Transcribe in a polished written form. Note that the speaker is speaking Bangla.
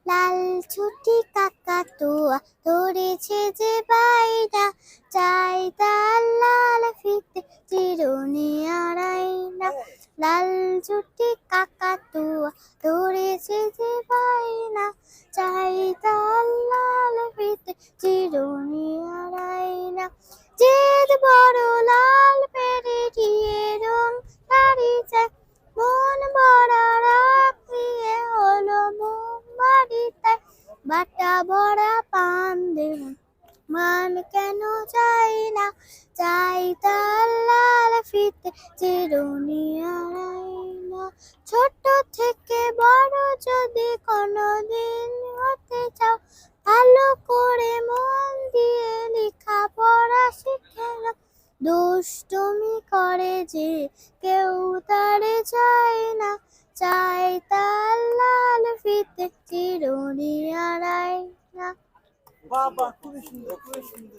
লাল ছুটি কাকাতুয়া ধরেছে যে বাইনা, চাই তার লাল ফিতে চিরুনি আর আয়না। লাল ছুটি কাকাতুয়া ধরেছে যে বাইনা, চাই তার লাল ফিতে চিরুনি আর আয়না। জেদ বড় লাল পেরে দিয়ে রং সারি চাই, মন ভরা রাগ দিয়ে হলো মোমবাড়ি তাই। বাটা ভরা পান দেব মান কেন চাই না, চাই তার লাল ফিতে চিরুনি আর আয়না। ছোট থেকে বড় যদি কোনোদিন হতে চাও, ভালো করে মন দিয়ে লেখাপড়া শিখে নাও। দুষ্টুমি করে যে কেউ তারে চায় না, চাই তার লাল ফিতে চিরুনি আর আয়না। বাহ বাহ, খুবই সুন্দর, খুবই সুন্দর।